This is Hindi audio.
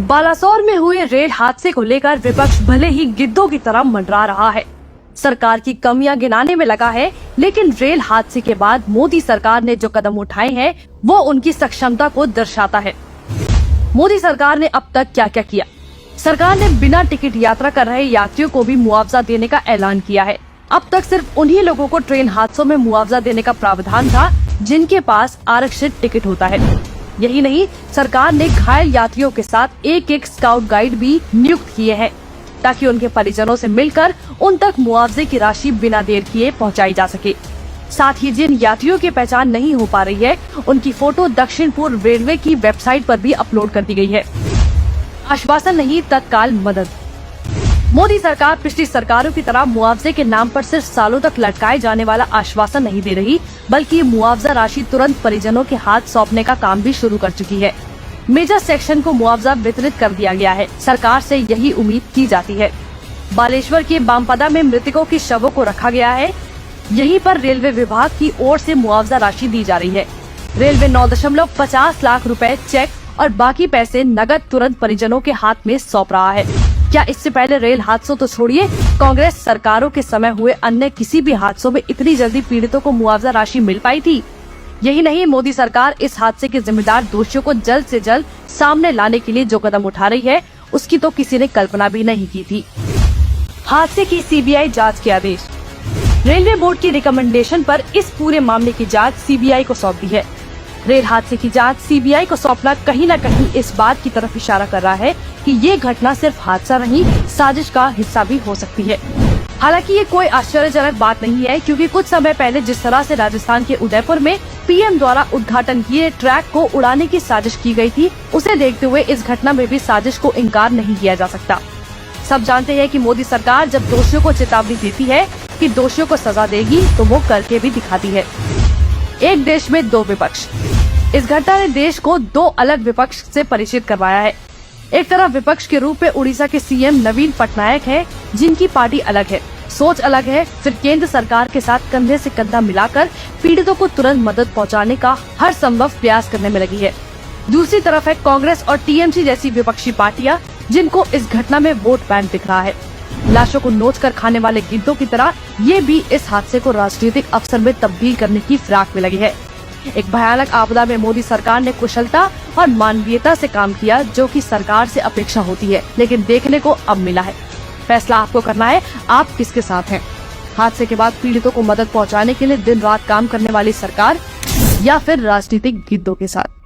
बालासोर में हुए रेल हादसे को लेकर विपक्ष भले ही गिद्धों की तरह मंडरा रहा है, सरकार की कमियां गिनाने में लगा है, लेकिन रेल हादसे के बाद मोदी सरकार ने जो कदम उठाए हैं वो उनकी सक्षमता को दर्शाता है। मोदी सरकार ने अब तक क्या क्या किया। सरकार ने बिना टिकट यात्रा कर रहे यात्रियों को भी मुआवजा देने का ऐलान किया है। अब तक सिर्फ उन्हीं लोगों को ट्रेन हादसों में मुआवजा देने का प्रावधान था जिनके पास आरक्षित टिकट होता है। यही नहीं, सरकार ने घायल यात्रियों के साथ एक स्काउट गाइड भी नियुक्त किए हैं ताकि उनके परिजनों से मिलकर उन तक मुआवजे की राशि बिना देर किए पहुंचाई जा सके। साथ ही जिन यात्रियों की पहचान नहीं हो पा रही है, उनकी फोटो दक्षिण पूर्व रेलवे की वेबसाइट पर भी अपलोड कर दी गई है। आश्वासन नहीं, तत्काल मदद। मोदी सरकार पिछली सरकारों की तरह मुआवजे के नाम पर सिर्फ सालों तक लटकाए जाने वाला आश्वासन नहीं दे रही, बल्कि मुआवजा राशि तुरंत परिजनों के हाथ सौंपने का काम भी शुरू कर चुकी है। मेजर सेक्शन को मुआवजा वितरित कर दिया गया है। सरकार से यही उम्मीद की जाती है। बालेश्वर के बामपदा में मृतकों के शवों को रखा गया है। यहीं पर रेलवे विभाग की ओर से मुआवजा राशि दी जा रही है। रेलवे 9.50 लाख रुपए चेक और बाकी पैसे नगद तुरंत परिजनों के हाथ में सौंप रहा है। क्या इससे पहले रेल हादसों तो छोड़िए, कांग्रेस सरकारों के समय हुए अन्य किसी भी हादसों में इतनी जल्दी पीड़ितों को मुआवजा राशि मिल पाई थी? यही नहीं, मोदी सरकार इस हादसे के जिम्मेदार दोषियों को जल्द से जल्द सामने लाने के लिए जो कदम उठा रही है, उसकी तो किसी ने कल्पना भी नहीं की थी। हादसे की सीबीआई जांच के आदेश। रेलवे बोर्ड की रिकमेंडेशन पर इस पूरे मामले की जांच सीबीआई को सौंप दी है। रेल हादसे की जांच सीबीआई को सौंपना कहीं न कहीं इस बात की तरफ इशारा कर रहा है कि ये घटना सिर्फ हादसा नहीं, साजिश का हिस्सा भी हो सकती है। हालांकि ये कोई आश्चर्यजनक बात नहीं है, क्योंकि कुछ समय पहले जिस तरह से राजस्थान के उदयपुर में पीएम द्वारा उद्घाटन किए ट्रैक को उड़ाने की साजिश की गई थी, उसे देखते हुए इस घटना में भी साजिश को इनकार नहीं किया जा सकता। सब जानते हैं कि मोदी सरकार जब दोषियों को चेतावनी देती है कि दोषियों को सजा देगी, तो वो करके भी दिखाती है। एक देश में दो विपक्ष। इस घटना ने देश को दो अलग विपक्ष से परिचित करवाया है। एक तरफ विपक्ष के रूप में उड़ीसा के सीएम नवीन पटनायक है, जिनकी पार्टी अलग है, सोच अलग है, फिर केंद्र सरकार के साथ कंधे से कंधा मिलाकर पीड़ितों को तुरंत मदद पहुंचाने का हर संभव प्रयास करने में लगी है। दूसरी तरफ है कांग्रेस और टीएमसी जैसी विपक्षी पार्टियां, जिनको इस घटना में वोट बैंक दिख रहा है। लाशों को नोच कर खाने वाले गिद्धों की तरह ये भी इस हादसे को राजनीतिक अवसर में तब्दील करने की फिराक में लगी है। एक भयानक आपदा में मोदी सरकार ने कुशलता और मानवीयता से काम किया, जो कि सरकार से अपेक्षा होती है, लेकिन देखने को अब मिला है। फैसला आपको करना है, आप किसके साथ हैं। हादसे के बाद पीड़ितों को मदद पहुंचाने के लिए दिन रात काम करने वाली सरकार या फिर राजनीतिक गिद्धों के साथ।